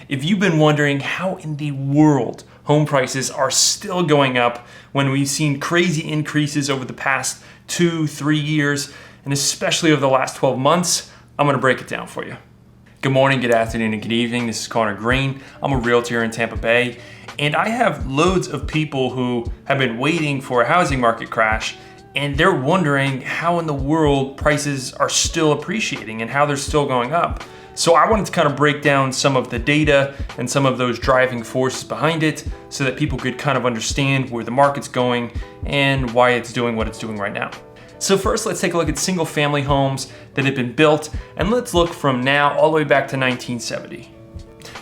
If you've been wondering how in the world home prices are still going up when we've seen crazy increases over the past 2-3 years, and especially over the last 12 months, I'm gonna break it down for you. Good morning, good afternoon, and good evening. This is Conor Green. I'm a realtor here in Tampa Bay, and I have loads of people who have been waiting for a housing market crash, and they're wondering how in the world prices are still appreciating and how they're still going up. So I wanted to kind of break down some of the data and some of those driving forces behind it so that people could kind of understand where the market's going and why it's doing what it's doing right now. So first, let's take a look at single family homes that have been built, and let's look from now all the way back to 1970.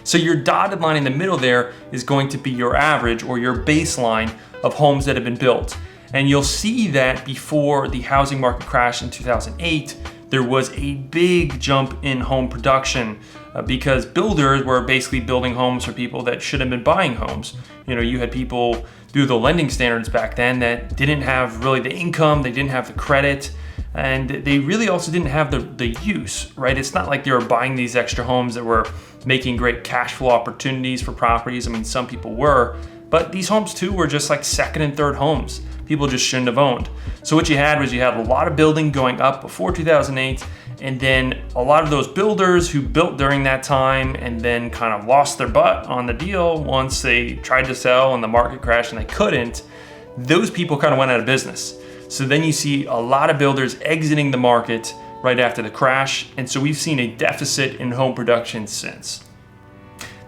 So your dotted line in the middle there is going to be your average or your baseline of homes that have been built. And you'll see that before the housing market crash in 2008, there was a big jump in home production because builders were basically building homes for people that should have been buying homes. You know, you had people through the lending standards back then that didn't have really the income, they didn't have the credit, and they really also didn't have the use, right? It's not like they were buying these extra homes that were making great cash flow opportunities for properties. I mean, some people were, but these homes too were just like second and third homes. People just shouldn't have owned. So what you had was you had a lot of building going up before 2008, and then a lot of those builders who built during that time and then kind of lost their butt on the deal once they tried to sell and the market crashed and they couldn't, those people kind of went out of business. So then you see a lot of builders exiting the market right after the crash, and so we've seen a deficit in home production since.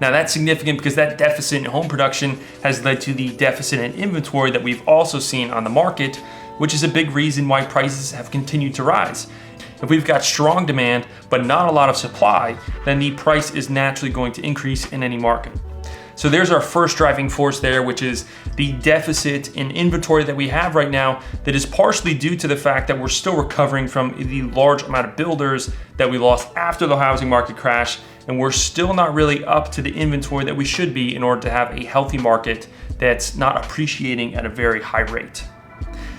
Now that's significant because that deficit in home production has led to the deficit in inventory that we've also seen on the market, which is a big reason why prices have continued to rise. If we've got strong demand but not a lot of supply, then the price is naturally going to increase in any market. So there's our first driving force there, which is the deficit in inventory that we have right now that is partially due to the fact that we're still recovering from the large amount of builders that we lost after the housing market crash, and we're still not really up to the inventory that we should be in order to have a healthy market that's not appreciating at a very high rate.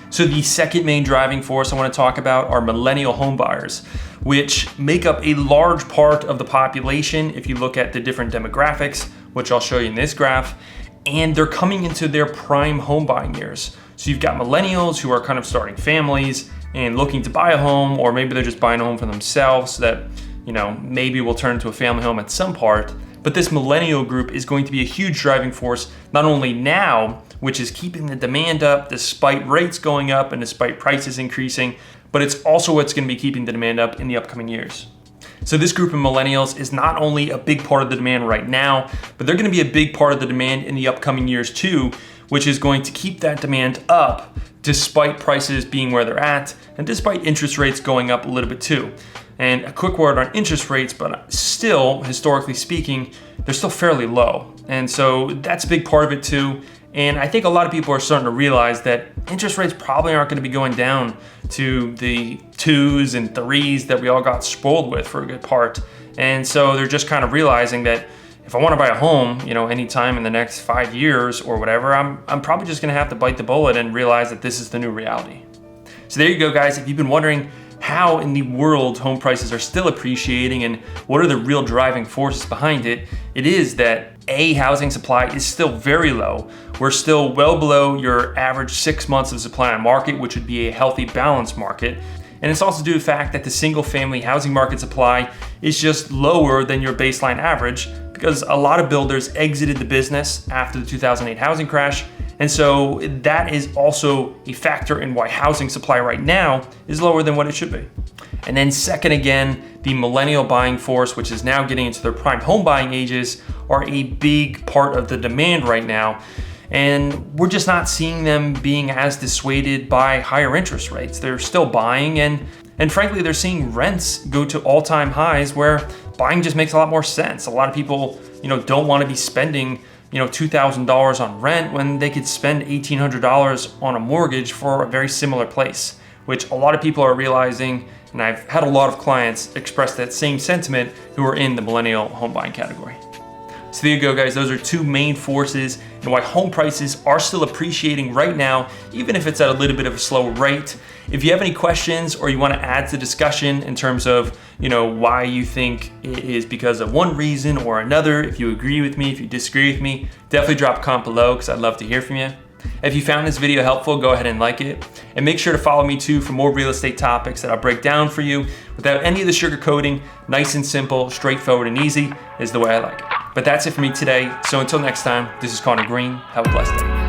So the second main driving force I want to talk about are millennial home buyers, which make up a large part of the population if you look at the different demographics, which I'll show you in this graph, and they're coming into their prime home buying years. So you've got millennials who are kind of starting families and looking to buy a home, or maybe they're just buying a home for themselves so that, you know, maybe will turn into a family home at some part. But this millennial group is going to be a huge driving force, not only now, which is keeping the demand up despite rates going up and despite prices increasing, but it's also what's going to be keeping the demand up in the upcoming years. So this group of millennials is not only a big part of the demand right now, but they're going to be a big part of the demand in the upcoming years too, which is going to keep that demand up despite prices being where they're at and despite interest rates going up a little bit too. And a quick word on interest rates, but still, historically speaking, they're still fairly low. And so that's a big part of it too. And I think a lot of people are starting to realize that interest rates probably aren't going to be going down to the 2s and 3s that we all got spoiled with for a good part. And so they're just kind of realizing that if I want to buy a home, you know, anytime in the next 5 years or whatever, I'm probably just going to have to bite the bullet and realize that this is the new reality. So there you go, guys. If you've been wondering how in the world home prices are still appreciating and what are the real driving forces behind it, it is that housing supply is still very low. We're still well below your average 6 months of supply on market, which would be a healthy balanced market. And it's also due to the fact that the single family housing market supply is just lower than your baseline average because a lot of builders exited the business after the 2008 housing crash. And so that is also a factor in why housing supply right now is lower than what it should be. And then second again, the millennial buying force, which is now getting into their prime home buying ages, are a big part of the demand right now. And we're just not seeing them being as dissuaded by higher interest rates. They're still buying and frankly, they're seeing rents go to all-time highs where buying just makes a lot more sense. A lot of people, don't want to be spending, $2,000 on rent when they could spend $1,800 on a mortgage for a very similar place, which a lot of people are realizing. And I've had a lot of clients express that same sentiment who are in the millennial home buying category. So there you go, guys. Those are two main forces and why home prices are still appreciating right now, even if it's at a little bit of a slower rate. If you have any questions or you want to add to the discussion in terms of, why you think it is because of one reason or another. If you agree with me, if you disagree with me, definitely drop a comment below because I'd love to hear from you. If you found this video helpful, go ahead and like it. And make sure to follow me too for more real estate topics that I'll break down for you without any of the sugarcoating. Nice and simple, straightforward and easy is the way I like it. But that's it for me today. So until next time, this is Conor Green. Have a blessed day.